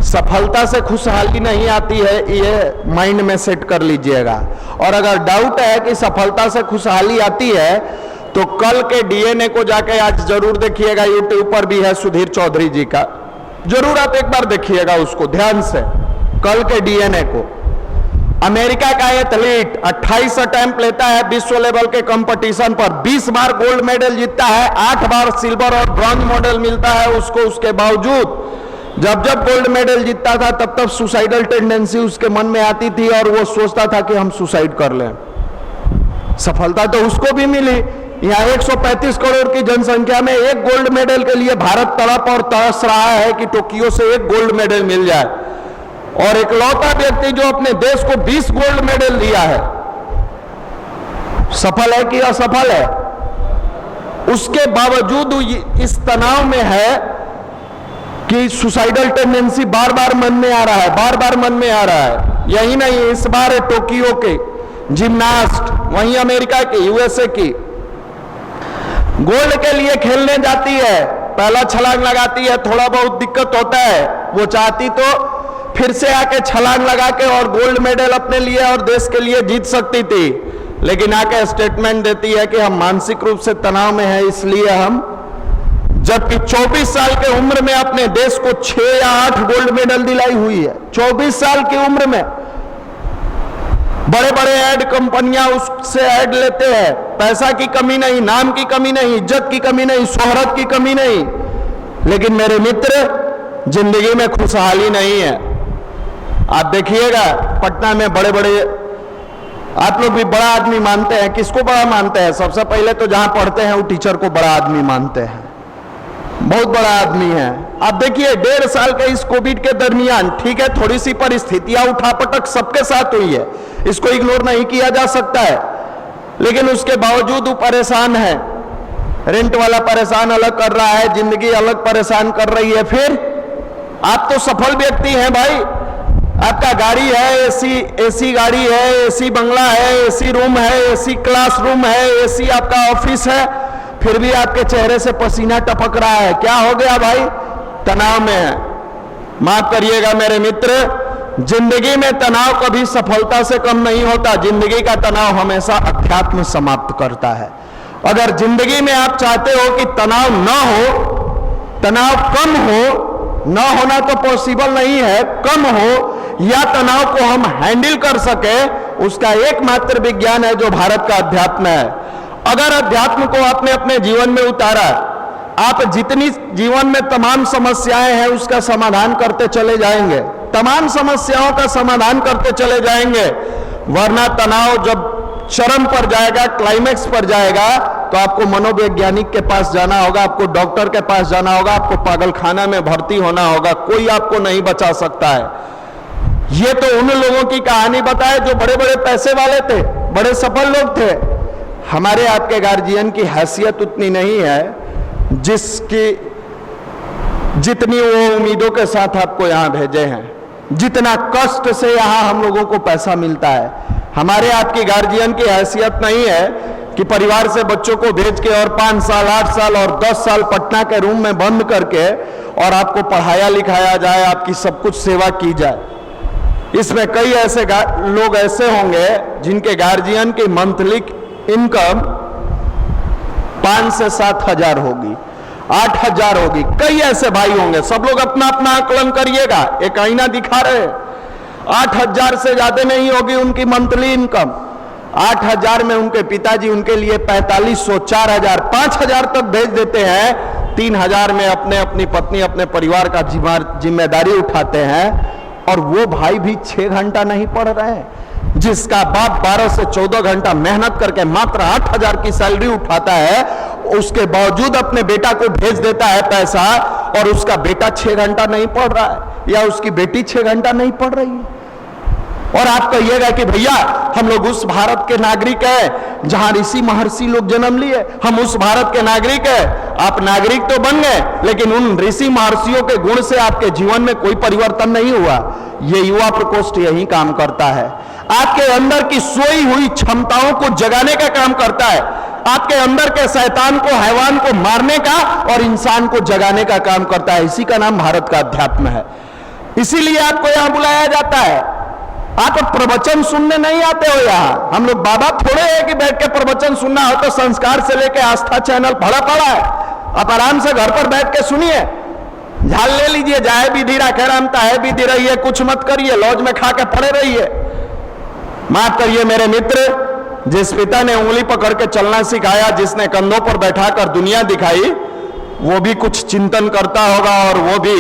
सफलता से खुशहाली नहीं आती है, ये माइंड में सेट कर लीजिएगा। और अगर डाउट है कि सफलता से खुशहाली आती है तो कल के डीएनए को जाके आज जरूर देखिएगा, यूट्यूब पर भी है सुधीर चौधरी जी का, जरूर आप एक बार देखिएगा उसको ध्यान से। कल के डीएनए को अमेरिका का एथलीट 28 अटेम्प्ट लेता है विश्व लेवल के कंपटीशन पर, 20 बार गोल्ड मेडल जीतता है, 8 बार सिल्वर और ब्रॉन्ज मेडल मिलता है उसको। उसके बावजूद जब जब गोल्ड मेडल जीतता था तब तब सुसाइडल टेंडेंसी उसके मन में आती थी और वो सोचता था कि हम सुसाइड कर लें। सफलता तो उसको भी मिली। यहाँ 135 करोड़ की जनसंख्या में एक गोल्ड मेडल के लिए भारत तड़प और तरस रहा है कि टोक्यो से एक गोल्ड मेडल मिल जाए, और इकलौता व्यक्ति जो अपने देश को 20 गोल्ड मेडल दिया है, सफल है कि असफल है? उसके बावजूद इस तनाव में है कि सुसाइडल टेंडेंसी बार बार मन में आ रहा है, बार बार मन में आ रहा है। यही नहीं, इस बार टोक्यो के जिम्नास्ट, वहीं अमेरिका की, यूएसए की, गोल्ड के लिए खेलने जाती है, पहला छलांग लगाती है, थोड़ा बहुत दिक्कत होता है, वो चाहती तो फिर से आके छलांग लगा के और गोल्ड मेडल अपने लिए और देश के लिए जीत सकती थी, लेकिन आके स्टेटमेंट देती है कि हम मानसिक रूप से तनाव में है, इसलिए हम, जबकि 24 साल के उम्र में अपने देश को 6 या 8 गोल्ड मेडल दिलाई हुई है। 24 साल की उम्र में बड़े बड़े ऐड कंपनियां उससे ऐड लेते हैं, पैसा की कमी नहीं, नाम की कमी नहीं, इज्जत की कमी नहीं, शोहरत की कमी नहीं, लेकिन मेरे मित्र जिंदगी में खुशहाली नहीं है। आप देखिएगा पटना में बड़े बड़े, आप लोग भी बड़ा आदमी मानते हैं, किसको बड़ा मानते हैं? सबसे पहले तो जहां पढ़ते हैं वो टीचर को बड़ा आदमी मानते हैं, बहुत बड़ा आदमी है। आप देखिए 1.5 साल के इस कोविड के दरमियान, ठीक है थोड़ी सी परिस्थितियां उठापटक सबके साथ हुई है, इसको इग्नोर नहीं किया जा सकता है, लेकिन उसके बावजूद वो परेशान है। रेंट वाला परेशान अलग कर रहा है, जिंदगी अलग परेशान कर रही है। फिर आप तो सफल व्यक्ति हैं भाई, आपका गाड़ी है, एसी गाड़ी है, एसी बंगला है, एसी रूम है, एसी क्लासरूम है, एसी आपका ऑफिस है, फिर भी आपके चेहरे से पसीना टपक रहा है। क्या हो गया भाई? तनाव में है। माफ करिएगा मेरे मित्र, जिंदगी में तनाव कभी सफलता से कम नहीं होता। जिंदगी का तनाव हमेशा अध्यात्म समाप्त करता है। अगर जिंदगी में आप चाहते हो कि तनाव ना हो, तनाव कम हो, ना होना तो पॉसिबल नहीं है, कम हो, या तनाव को हम हैंडल कर सके, उसका एकमात्र विज्ञान है जो भारत का अध्यात्म है। अगर अध्यात्म को आपने अपने जीवन में उतारा, आप जितनी जीवन में तमाम समस्याएं हैं उसका समाधान करते चले जाएंगे, तमाम समस्याओं का समाधान करते चले जाएंगे। वरना तनाव जब चरम पर जाएगा, क्लाइमेक्स पर जाएगा, तो आपको मनोवैज्ञानिक के पास जाना होगा, आपको डॉक्टर के पास जाना होगा, आपको पागलखाना में भर्ती होना होगा, कोई आपको नहीं बचा सकता है। ये तो उन लोगों की कहानी बताए जो बड़े बड़े पैसे वाले थे, बड़े सफल लोग थे। हमारे आपके गार्जियन की हैसियत उतनी नहीं है जिसकी, जितनी वो उम्मीदों के साथ आपको यहां भेजे हैं, जितना कष्ट से यहां हम लोगों को पैसा मिलता है। हमारे आपकी गार्जियन की हैसियत नहीं है कि परिवार से बच्चों को भेज के और 5 साल, 8 साल और 10 साल पटना के रूम में बंद करके और आपको पढ़ाया लिखाया जाए, आपकी सब कुछ सेवा की जाए। इसमें कई ऐसे लोग ऐसे होंगे जिनके गार्जियन की मंथली इनकम 5 से 7 हजार होगी, 8 हजार होगी। कई ऐसे भाई होंगे, सब लोग अपना अपना आकलन करिएगा, एक आईना दिखा रहे हैं। 8 हजार से ज्यादा नहीं होगी उनकी मंथली इनकम। 8 हजार में उनके पिताजी उनके लिए 4500, 4000, 5000 तक भेज देते हैं। 3000 में अपनी पत्नी, अपने परिवार का जिम्मेदारी उठाते हैं, और वो भाई भी 6 घंटा नहीं पढ़ रहे हैं। जिसका बाप 12 से 14 घंटा मेहनत करके मात्र 8 हजार की सैलरी उठाता है, उसके बावजूद अपने बेटा को भेज देता है पैसा, और उसका बेटा 6 घंटा नहीं पढ़ रहा है, या उसकी बेटी 6 घंटा नहीं पढ़ रही है। और आप कहिएगा कि भैया हम लोग उस भारत के नागरिक हैं जहां ऋषि महर्षि लोग जन्म लिए, हम उस भारत के नागरिक हैं। आप नागरिक तो बन गए, लेकिन उन ऋषि महर्षियों के गुण से आपके जीवन में कोई परिवर्तन नहीं हुआ। ये युवा प्रकोष्ठ यही काम करता है, आपके अंदर की सोई हुई क्षमताओं को जगाने का काम करता है, आपके अंदर के शैतान को, हैवान को मारने का और इंसान को जगाने का काम करता है। इसी का नाम भारत का अध्यात्म है। इसीलिए आपको यहां बुलाया जाता है। आप प्रवचन सुनने नहीं आते हो यहां। हम लोग बाबा थोड़े हैं कि बैठ के प्रवचन सुनना हो तो संस्कार से लेके आस्था चैनल भरा पड़ा है। आप आराम से घर पर बैठ के सुनिए, झाल ले लीजिए, जाए भी धीरा खैरामता है भी धीरा रहिए, कुछ मत करिए, लॉज में खा के पड़े रहिए। माफ करिए मेरे मित्र, जिस पिता ने उंगली पकड़ के चलना सिखाया, जिसने कंधों पर बैठाकर दुनिया दिखाई, वो भी कुछ चिंतन करता होगा और वो भी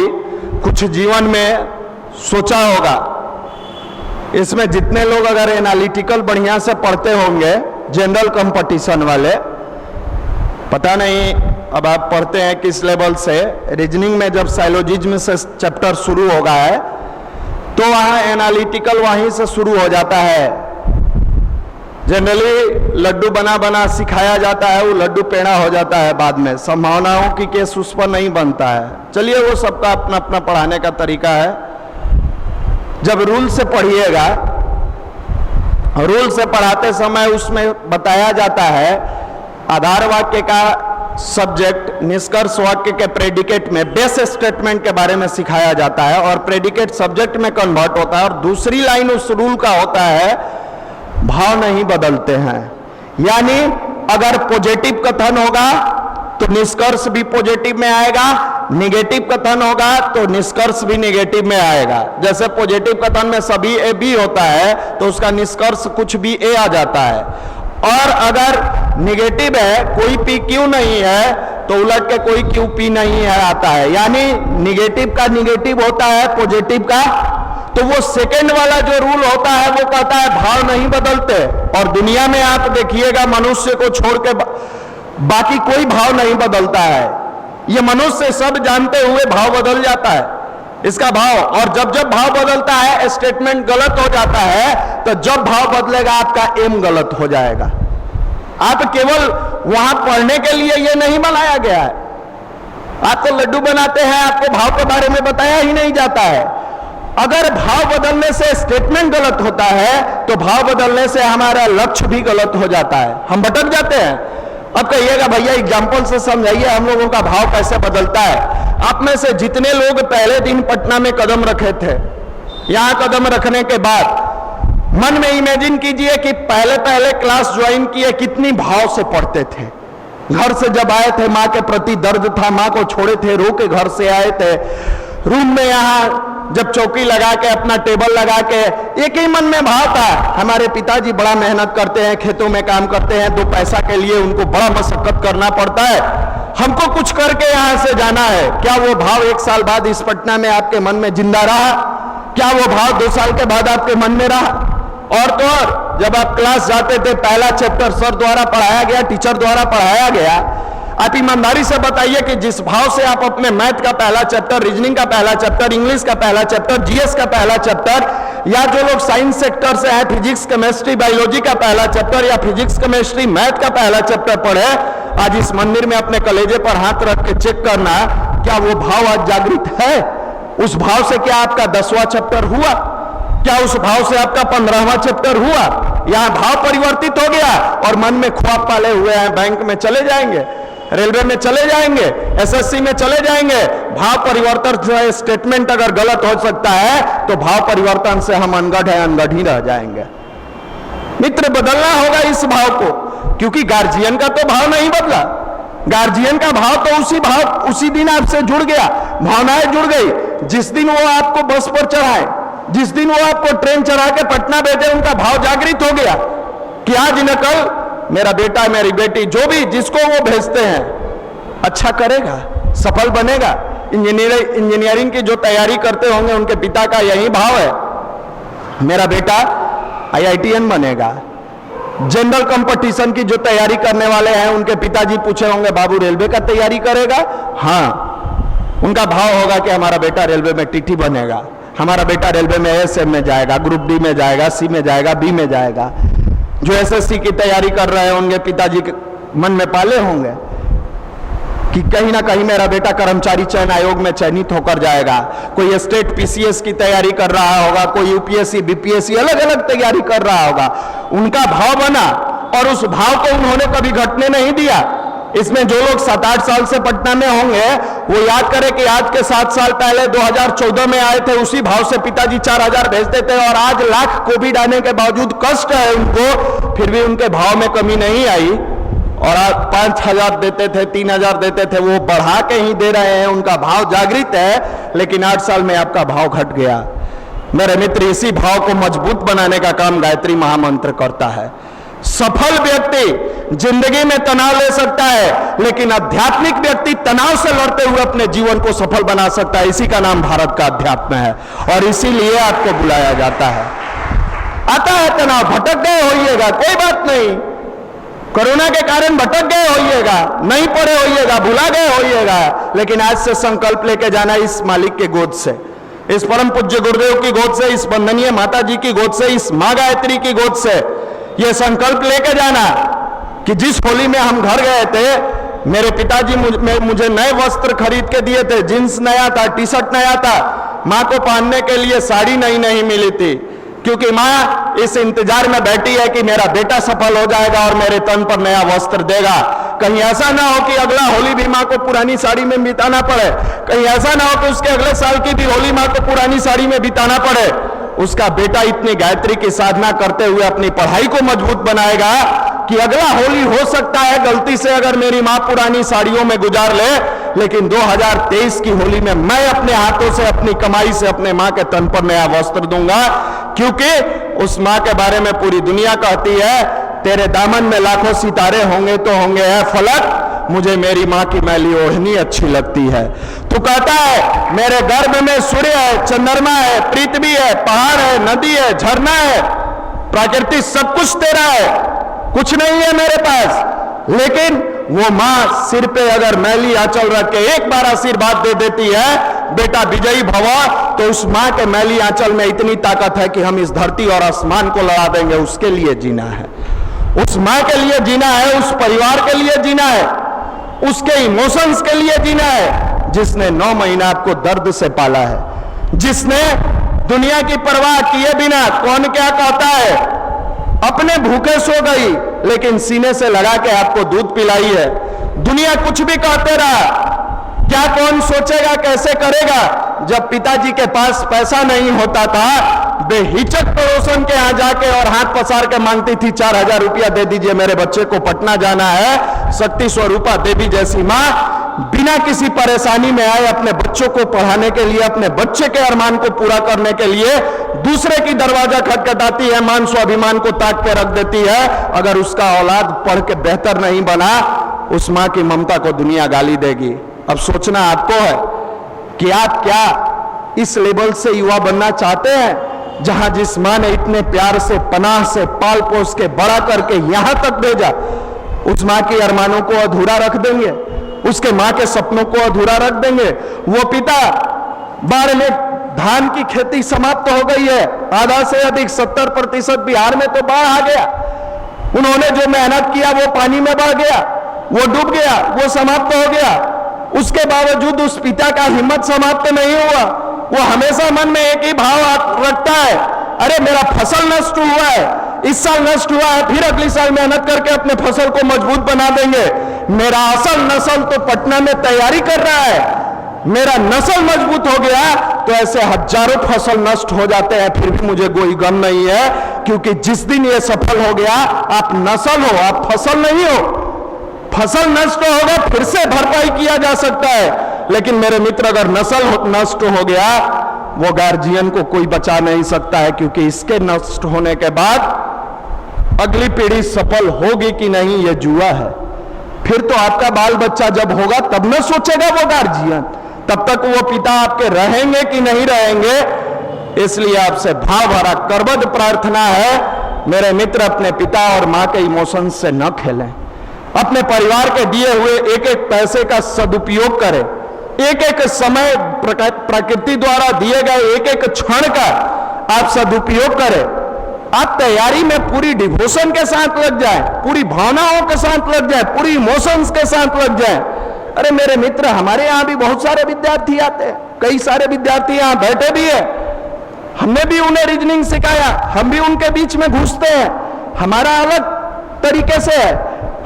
कुछ जीवन में सोचा होगा। इसमें जितने लोग अगर एनालिटिकल बढ़िया से पढ़ते होंगे, जनरल कंपटीशन वाले, पता नहीं अब आप पढ़ते हैं किस लेवल से, रीजनिंग में जब साइलोजिज्म से चैप्टर शुरू होगा है तो वहां एनालिटिकल वहीं से शुरू हो जाता है। जनरली लड्डू बना बना सिखाया जाता है, वो लड्डू पेड़ा हो जाता है बाद में, संभावनाओं की केस उस पर नहीं बनता है। चलिए वो सबका अपना अपना पढ़ाने का तरीका है। जब रूल से पढ़िएगा, रूल से पढ़ाते समय उसमें बताया जाता है आधार वाक्य का सब्जेक्ट, निष्कर्ष वाक्य के प्रेडिकेट में बेस स्टेटमेंट के बारे में सिखाया जाता है और प्रेडिकेट सब्जेक्ट में कन्वर्ट होता है। और दूसरी लाइन उस रूल का होता है भाव नहीं बदलते हैं, यानी अगर पॉजिटिव कथन होगा तो निष्कर्ष भी पॉजिटिव में आएगा, निगेटिव कथन होगा तो निष्कर्ष भी निगेटिव में आएगा। जैसे पॉजिटिव कथन में सभी ए बी होता है तो उसका निष्कर्ष कुछ भी ए आ जाता है, और अगर निगेटिव है, कोई पी क्यू नहीं है, तो उलट के कोई क्यू पी नहीं है आता है, यानी निगेटिव का निगेटिव होता है, पॉजिटिव का। तो वो सेकंड वाला जो रूल होता है वो कहता है भाव नहीं बदलते। और दुनिया में आप देखिएगा मनुष्य को छोड़ के बाकी कोई भाव नहीं बदलता है। ये मनुष्य सब जानते हुए भाव बदल जाता है इसका भाव, और जब जब भाव बदलता है स्टेटमेंट गलत हो जाता है, तो जब भाव बदलेगा आपका एम गलत हो जाएगा। आप केवल वहां पढ़ने के लिए ये नहीं बनाया गया है। आपको लड्डू बनाते हैं, आपको भाव के बारे में बताया ही नहीं जाता है। अगर भाव बदलने से स्टेटमेंट गलत होता है तो भाव बदलने से हमारा लक्ष्य भी गलत हो जाता है, हम भटक जाते हैं। अब कहिएगा भैया एग्जाम्पल से समझाइए हम लोगों का भाव कैसे बदलता है। आप में से जितने लोग पहले दिन पटना में कदम रखे थे, यहां कदम रखने के बाद मन में इमेजिन कीजिए कि पहले पहले क्लास ज्वाइन किए, कितनी भाव से पढ़ते थे। घर से जब आए थे मां के प्रति दर्द था, मां को छोड़े थे, रो के घर से आए थे, रूम में यहां जब चौकी लगा के अपना टेबल लगा के एक ही मन में भाव था, हमारे पिताजी बड़ा मेहनत करते हैं, खेतों में काम करते हैं, 2 पैसा के लिए उनको बड़ा मशक्कत करना पड़ता है, हमको कुछ करके यहां से जाना है। क्या वो भाव 1 साल बाद इस पटना में आपके मन में जिंदा रहा? क्या वो भाव 2 साल के बाद आपके मन में रहा? और तो और जब आप क्लास जाते थे, पहला चैप्टर सर द्वारा पढ़ाया गया, टीचर द्वारा पढ़ाया गया, आप ईमानदारी से बताइए कि जिस भाव से आप अपने मैथ का पहला चैप्टर, रीजनिंग का पहला चैप्टर, इंग्लिश का पहला चैप्टर, जीएस का पहला चैप्टर, या जो लोग साइंस सेक्टर से हैं, फिजिक्स केमिस्ट्री बायोलॉजी का पहला चैप्टर या फिजिक्स केमिस्ट्री मैथ का पहला चैप्टर पढ़े, आज इस मंदिर में अपने कलेजे पर हाथ रख के चेक करना, क्या वो भाव आज जागृत है? उस भाव से क्या आपका 10वां चैप्टर हुआ? क्या उस भाव से आपका 15वां चैप्टर हुआ? यहां भाव परिवर्तित हो गया और मन में ख्वाब पाले हुए हैं, बैंक में चले जाएंगे, रेलवे में चले जाएंगे, एसएससी में चले जाएंगे। भाव परिवर्तन से स्टेटमेंट अगर गलत हो सकता है तो भाव परिवर्तन से हम अनगढ़ है, अनगढ़ ही रह जाएंगे। मित्र, बदलना होगा इस भाव को, क्योंकि गार्जियन का तो भाव नहीं बदला। गार्जियन का भाव तो उसी दिन आपसे जुड़ गया, भावनाएं जुड़ गई। जिस दिन वो आपको बस पर चढ़ाए, जिस दिन वो आपको ट्रेन चढ़ा के पटना भेजे, उनका भाव जागृत हो गया कि आज न कल मेरा बेटा, मेरी बेटी, जो भी जिसको वो भेजते हैं अच्छा करेगा, सफल बनेगा। इंजीनियरिंग की जो तैयारी करते होंगे उनके पिता का यही भाव है, मेरा बेटा IITN बनेगा। जनरल कंपटीशन की जो तैयारी करने वाले हैं उनके पिताजी पूछे होंगे बाबू रेलवे का तैयारी करेगा? हाँ, उनका भाव होगा कि हमारा बेटा रेलवे में टीटी बनेगा, हमारा बेटा रेलवे में ASM में जाएगा, ग्रुप डी में जाएगा, C में जाएगा, B में जाएगा। जो SSC की तैयारी कर रहे होंगे पिताजी के मन में पाले होंगे कि कहीं ना कहीं मेरा बेटा कर्मचारी चयन आयोग में चयनित होकर जाएगा। कोई स्टेट PCS की तैयारी कर रहा होगा, कोई UPSC BPSC अलग अलग तैयारी कर रहा होगा। उनका भाव बना और उस भाव को उन्होंने कभी घटने नहीं दिया। इसमें जो लोग 7-8 साल से पटना में होंगे वो याद करें कि आज के 7 साल पहले 2014 में आए थे, उसी भाव से पिताजी 4,000 भेजते थे, और आज लाख कोविड आने के बावजूद कष्ट है उनको, फिर भी उनके भाव में कमी नहीं आई। और आज 5,000 देते थे, 3,000 देते थे, वो बढ़ा के ही दे रहे हैं, उनका भाव जागृत है, लेकिन 8 साल में आपका भाव घट गया। मेरे मित्र, इसी भाव को मजबूत बनाने का काम गायत्री महामंत्र करता है। सफल व्यक्ति जिंदगी में तनाव ले सकता है, लेकिन आध्यात्मिक व्यक्ति तनाव से लड़ते हुए अपने जीवन को सफल बना सकता है। इसी का नाम भारत का अध्यात्म है, और इसीलिए आपको बुलाया जाता है। आता है तनाव, भटक गए होइएगा, कोई बात नहीं, कोरोना के कारण भटक गए होइएगा, नहीं पढ़े होइएगा, भुला गए होइएगा, लेकिन आज से संकल्प लेके जाना इस मालिक के गोद से, इस परम पूज्य गुरुदेव की गोद से, इस वंदनीय माता जी की गोद से, इस मां गायत्री की गोद से ये संकल्प लेके जाना कि जिस होली में हम घर गए थे, मेरे पिताजी मुझे नए वस्त्र खरीद के दिए थे, जींस नया था, टी शर्ट नया था, मां को पहनने के लिए साड़ी नहीं मिली थी, क्योंकि मां इस इंतजार में बैठी है कि मेरा बेटा सफल हो जाएगा और मेरे तन पर नया वस्त्र देगा। कहीं ऐसा ना हो कि अगला होली भी मां को पुरानी साड़ी में बिताना पड़े, कहीं ऐसा ना हो कि उसके अगले साल की भी होली मां को पुरानी साड़ी में बिताना पड़े। उसका बेटा इतनी गायत्री की साधना करते हुए अपनी पढ़ाई को मजबूत बनाएगा कि अगला होली हो सकता है गलती से अगर मेरी मां पुरानी साड़ियों में गुजार ले, लेकिन 2023 की होली में मैं अपने हाथों से, अपनी कमाई से अपने मां के तन पर नया वस्त्र दूंगा, क्योंकि उस मां के बारे में पूरी दुनिया कहती है, तेरे दामन में लाखों सितारे होंगे तो होंगे है फलक, मुझे मेरी मां की मैली ओढ़नी अच्छी लगती है। तो कहता है, मेरे गर्भ में सूर्य है, चंद्रमा है, पृथ्वी है, पहाड़ है, नदी है, झरना है, प्रकृति सब कुछ तेरा है, कुछ नहीं है मेरे पास, लेकिन वो मां सिर पे अगर मैली आंचल रख के एक बार आशीर्वाद दे देती है, बेटा विजयी भव, तो उस मां के मैली आंचल में इतनी ताकत है कि हम इस धरती और आसमान को लड़ा देंगे। उसके लिए जीना है, उस मां के लिए जीना है, उस परिवार के लिए जीना है, उसके इमोशंस के लिए जीना है, जिसने 9 महीना आपको दर्द से पाला है, जिसने दुनिया की परवाह किए बिना कौन क्या कहता है, अपने भूखे सो गई लेकिन सीने से लगा के आपको दूध पिलाई है। दुनिया कुछ भी कहते रहा, क्या कौन सोचेगा, कैसे करेगा। जब पिताजी के पास पैसा नहीं होता था, बेहिचक पड़ोसन के यहां जाके और हाथ पसार के मांगती थी, 4,000 रुपया दे दीजिए, मेरे बच्चे को पटना जाना है। शक्ति स्वरूपा देवी जैसी मां बिना किसी परेशानी में आए अपने बच्चों को पढ़ाने के लिए, अपने बच्चे के अरमान को पूरा करने के लिए दूसरे की दरवाजा खटखटाती है, मान स्वाभिमान को ताक के रख देती है। अगर उसका औलाद पढ़ के बेहतर नहीं बना, उस मां की ममता को दुनिया गाली देगी। अब सोचना आपको है कि आप क्या इस लेवल से युवा बनना चाहते हैं, जहां जिस मां ने इतने प्यार से, पनाह से पाल पोस के बड़ा करके यहां तक भेजा, उस मां के अरमानों को अधूरा रख देंगे, उसके मां के सपनों को अधूरा रख देंगे। वो पिता, बाढ़ में धान की खेती समाप्त हो गई है, आधा से अधिक 70% बिहार में तो बाढ़ आ गया। उन्होंने जो मेहनत किया वो पानी में बह गया, वो डूब गया, वो समाप्त हो गया। उसके बावजूद उस पिता का हिम्मत समाप्त नहीं हुआ। वो हमेशा मन में एक ही भाव रखता है, अरे मेरा फसल नष्ट हुआ है, इस साल नष्ट हुआ है, फिर अगली साल मेहनत करके अपने फसल को मजबूत बना देंगे। मेरा असल नस्ल तो पटना में तैयारी कर रहा है, मेरा नस्ल मजबूत हो गया तो ऐसे हजारों फसल नष्ट हो जाते हैं, फिर भी मुझे कोई गम नहीं है, क्योंकि जिस दिन ये सफल हो गया, आप नस्ल हो, आप फसल नहीं हो। फसल नष्ट होगा फिर से भरपाई किया जा सकता है, लेकिन मेरे मित्र अगर नस्ल नष्ट हो गया, वो गार्जियन को कोई बचा नहीं सकता है, क्योंकि इसके नष्ट होने के बाद अगली पीढ़ी सफल होगी कि नहीं ये जुआ है। फिर तो आपका बाल बच्चा जब होगा तब न सोचेगा वो गार्जियन, तब तक वो पिता आपके रहेंगे कि नहीं रहेंगे। इसलिए आपसे भाव भरा करबद्ध प्रार्थना है, मेरे मित्र अपने पिता और मां के इमोशंस से न खेलें, अपने परिवार के दिए हुए एक एक पैसे का सदुपयोग करें, एक एक समय प्रकृति द्वारा दिए गए एक एक क्षण का आप सदुपयोग करें। आप तैयारी में पूरी डिवोशन के साथ लग जाएं, पूरी भावनाओं के साथ लग जाएं, पूरी इमोशंस के साथ लग जाएं। अरे मेरे मित्र, हमारे यहां भी बहुत सारे विद्यार्थी आते हैं, कई सारे विद्यार्थी यहां बैठे भी हैं, हमने भी उन्हें रीजनिंग सिखाया, हम भी उनके बीच में घुसते हैं। हमारा अलग तरीके से है,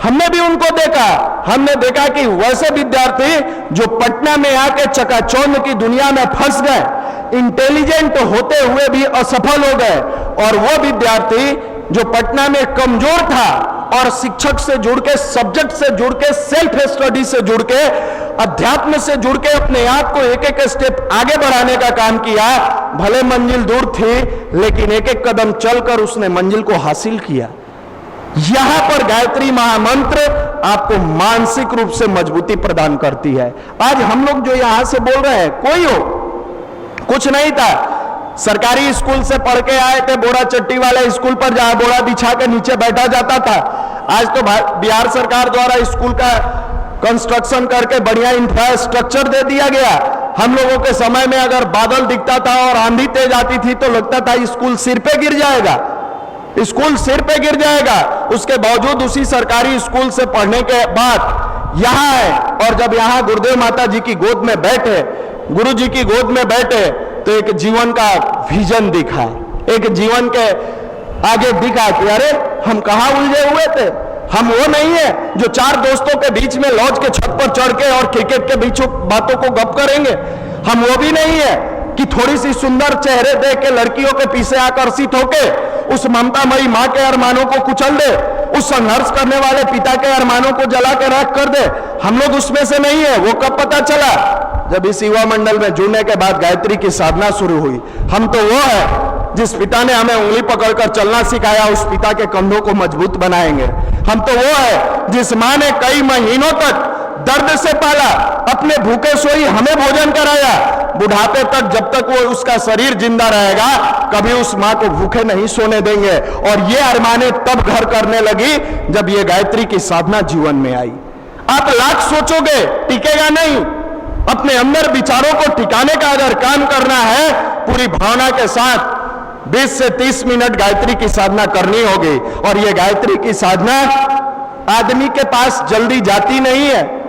हमने भी उनको देखा। हमने देखा कि वैसे विद्यार्थी जो पटना में आके चकाचौंध की दुनिया में फंस गए, इंटेलिजेंट होते हुए भी असफल हो गए, और वो विद्यार्थी जो पटना में कमजोर था और शिक्षक से जुड़ के, सब्जेक्ट से जुड़ के, सेल्फ स्टडी से जुड़ के, अध्यात्म से जुड़ के अपने आप को एक एक स्टेप आगे बढ़ाने का काम किया। भले मंजिल दूर थी, लेकिन एक एक कदम चलकर उसने मंजिल को हासिल किया। यहां पर गायत्री महामंत्र आपको मानसिक रूप से मजबूती प्रदान करती है। आज हम लोग जो यहां से बोल रहे हैं, कोई हो, कुछ नहीं था, सरकारी स्कूल से पढ़ के आए थे, बोरा चट्टी वाले स्कूल पर जहां बोरा बिछा के नीचे बैठा जाता था। आज तो बिहार सरकार द्वारा स्कूल का कंस्ट्रक्शन करके बढ़िया इंफ्रास्ट्रक्चर दे दिया गया। हम लोगों के समय में अगर बादल दिखता था और आंधी तेज आती थी तो लगता था स्कूल सिर पे गिर जाएगा, स्कूल सिर पे गिर जाएगा। उसके बावजूद उसी सरकारी स्कूल से पढ़ने के बाद यहां है, और जब यहां गुरुदेव माता जी की गोद में बैठे, गुरु जी की गोद में बैठे, तो एक जीवन का विजन दिखा, एक जीवन के आगे दिखा कि अरे हम कहां उलझे हुए थे। हम वो नहीं है जो चार दोस्तों के बीच में लॉज के छत पर चढ़ के और क्रिकेट के बीच बातों को गप करेंगे। हम वो भी नहीं है कि थोड़ी सी सुंदर चेहरे देख के लड़कियों के पीछे आकर्षित होके उस ममतामयी मां के अरमानों को कुचल दे, उस संघर्ष करने वाले पिता के अरमानों को जला के राख कर दे। हम लोग उसमें से नहीं है। वो कब पता चला? जब इस युवा मंडल में जुड़ने के बाद गायत्री की साधना शुरू हुई। हम तो वो है जिस पिता ने हमें उंगली पकड़कर चलना सिखाया, उस पिता के कंधों को मजबूत बनाएंगे। हम तो वो है जिस मां ने कई महीनों तक दर्द से पाला, अपने भूखे सोई हमें भोजन कराया। बुढ़ापे तक जब तक वो उसका शरीर जिंदा रहेगा, कभी उस मां को भूखे नहीं सोने देंगे। और ये अरमाने तब घर करने लगी जब ये गायत्री की साधना जीवन में आई। आप लाख सोचोगे, टिकेगा नहीं। अपने अंदर विचारों को टिकाने का अगर काम करना है, पूरी भावना के साथ 20 से 30 मिनट गायत्री की साधना करनी होगी। और ये गायत्री की साधना आदमी के पास जल्दी जाती नहीं है।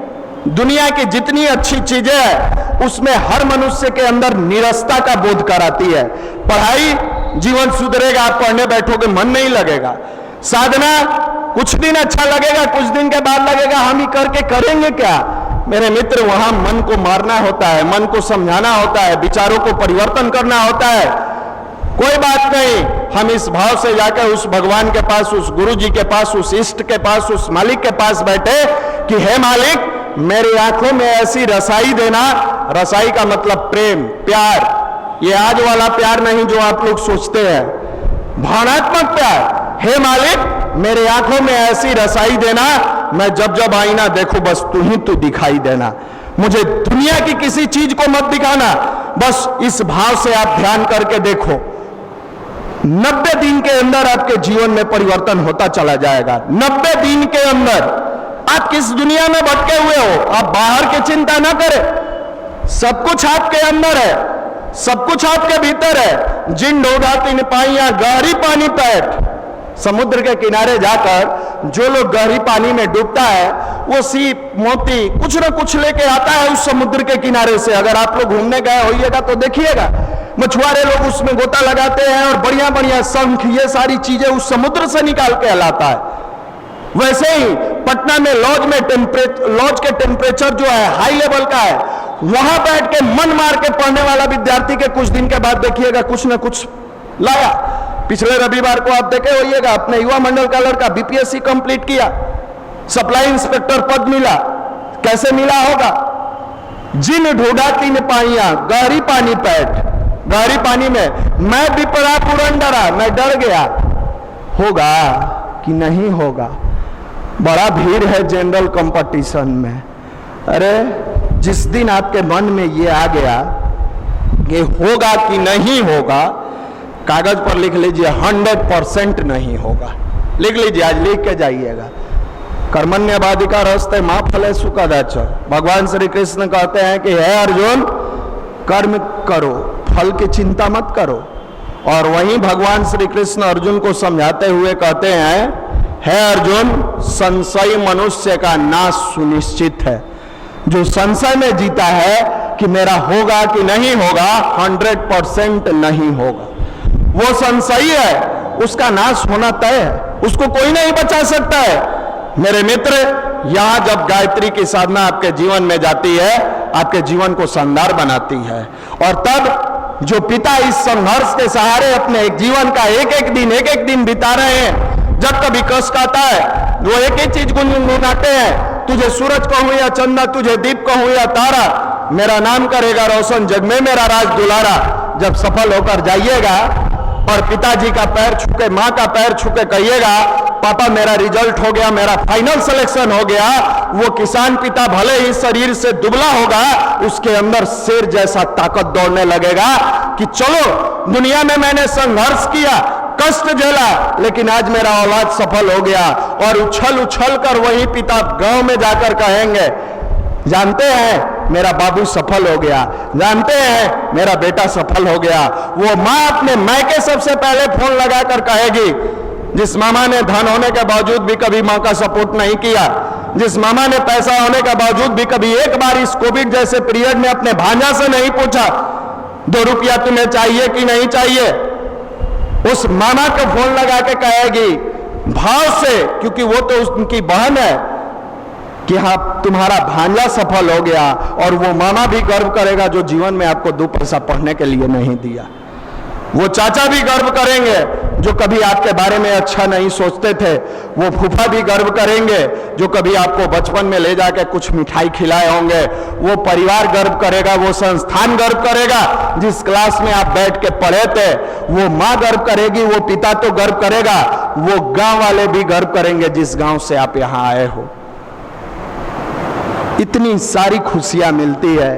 दुनिया की जितनी अच्छी चीजें हैं उसमें हर मनुष्य के अंदर निरस्ता का बोध कराती है। पढ़ाई, जीवन सुधरेगा, आप पढ़ने बैठोगे मन नहीं लगेगा। साधना कुछ दिन अच्छा लगेगा, कुछ दिन के बाद लगेगा हम ही करके करेंगे क्या। मेरे मित्र, वहां मन को मारना होता है, मन को समझाना होता है, विचारों को परिवर्तन करना होता है। कोई बात नहीं, हम इस भाव से जाकर उस भगवान के पास, उस गुरु जी के पास, उस इष्ट के पास, उस मालिक के पास बैठे कि हे मालिक, मेरी आंखों में ऐसी रसाई देना। रसाई का मतलब प्रेम, प्यार। ये आज वाला प्यार नहीं जो आप लोग सोचते हैं, भावनात्मक प्यार। हे मालिक, मेरे आंखों में ऐसी रसाई देना, मैं जब जब आईना देखूं बस तू ही तू दिखाई देना। मुझे दुनिया की किसी चीज को मत दिखाना। बस इस भाव से आप ध्यान करके देखो, 90 दिन के अंदर आपके जीवन में परिवर्तन होता चला जाएगा। 90 दिन के अंदर आप किस दुनिया में भटके हुए हो, आप बाहर की चिंता ना करें। सब कुछ आपके अंदर है, सब कुछ आपके भीतर है। जिन ढोगा तीन पाइयां गहरी पानी पैठ। समुद्र के किनारे जाकर जो लोग गहरी पानी में डूबता है, वो सीप, मोती कुछ न कुछ लेके आता है उस समुद्र के किनारे से। अगर आप लोग घूमने गए होइएगा तो देखिएगा, मछुआरे लोग उसमें गोता लगाते हैं और बढ़िया बढ़िया शंख, ये सारी चीजें उस समुद्र से निकाल के लाता है। वैसे ही पटना में लॉज के टेम्परेचर जो है हाई लेवल का है, वहां बैठ के मन मार के पढ़ने वाला विद्यार्थी के कुछ दिन के बाद देखिएगा कुछ न कुछ लाया। पिछले रविवार को आप देखे होइएगा, अपने युवा मंडल का लड़का बीपीएससी कंप्लीट किया, सप्लाई इंस्पेक्टर पद मिला। कैसे मिला होगा? जिन ढूंढा तीन पाइयां गहरी पानी पैठ। गहरी पानी में मैं विपरा पूरन डरा, मैं डर गया, होगा कि नहीं होगा। बड़ा भीड़ है जनरल कंपटीशन में। अरे जिस दिन आपके मन में ये आ गया कि होगा कि नहीं होगा, कागज पर लिख लीजिए 100% नहीं होगा। लिख लीजिए, आज लिख के जाइएगा। कर्मण्यवाधिकार हस्ते मां फले सुखदाच। भगवान श्री कृष्ण कहते हैं कि हे अर्जुन, कर्म करो, फल की चिंता मत करो। और वहीं भगवान श्री कृष्ण अर्जुन को समझाते हुए कहते हैं, हे अर्जुन, संशय मनुष्य का नाश सुनिश्चित है। जो संशय में जीता है कि मेरा होगा कि नहीं होगा, 100% नहीं होगा, वो संशयी है, उसका नाश होना तय है, उसको कोई नहीं बचा सकता है। मेरे मित्र, यहां जब गायत्री की साधना आपके जीवन में जाती है, आपके जीवन को शानदार बनाती है। और तब जो पिता इस संघर्ष के सहारे अपने जीवन का एक एक दिन बिता रहे हैं, जब कभी कष्ट आता है वो एक ही चीज गुनगुनाते हैं, तुझे सूरज कहूं या चंदा, तुझे दीप कहूं या तारा, मेरा नाम करेगा रोशन, जग में मेरा राज दुलारा। जब सफल होकर जाइएगा और पिताजी का पैर छूके, माँ का पैर छूके कहिएगा, पापा मेरा रिजल्ट हो गया, मेरा फाइनल सिलेक्शन हो गया, वो किसान पिता भले ही शरीर से दुबला होगा, उसके अंदर शेर जैसा ताकत दौड़ने लगेगा कि चलो दुनिया में मैंने संघर्ष किया, कष्ट झेला, लेकिन आज मेरा औलाद सफल हो गया। और उछल उछल कर वही पिता गांव में जाकर कहेंगे, जानते हैं मेरा बाबू सफल हो गया, जानते हैं मेरा बेटा सफल हो गया। वो माँ अपने मायके सबसे पहले फोन लगाकर कहेगी, जिस मामा ने धन होने के बावजूद भी कभी माँ का सपोर्ट नहीं किया, जिस मामा ने पैसा होने के बावजूद भी कभी एक बार इस कोविड जैसे पीरियड में अपने भांजा से नहीं पूछा 2 रुपया तुम्हें चाहिए कि नहीं चाहिए, उस मामा को फोन लगा के कहेगी भाव से, क्योंकि वो तो उनकी बहन है, कि हाँ तुम्हारा भांजा सफल हो गया। और वो मामा भी गर्व करेगा जो जीवन में आपको 2 पैसा पढ़ने के लिए नहीं दिया। वो चाचा भी गर्व करेंगे जो कभी आपके बारे में अच्छा नहीं सोचते थे। वो फूफा भी गर्व करेंगे जो कभी आपको बचपन में ले जाके कुछ मिठाई खिलाए होंगे। वो परिवार गर्व करेगा, वो संस्थान गर्व करेगा जिस क्लास में आप बैठ के पढ़े थे। वो माँ गर्व करेगी, वो पिता तो गर्व करेगा, वो गांव वाले भी गर्व करेंगे जिस गांव से आप यहाँ आए हो। इतनी सारी खुशियां मिलती है।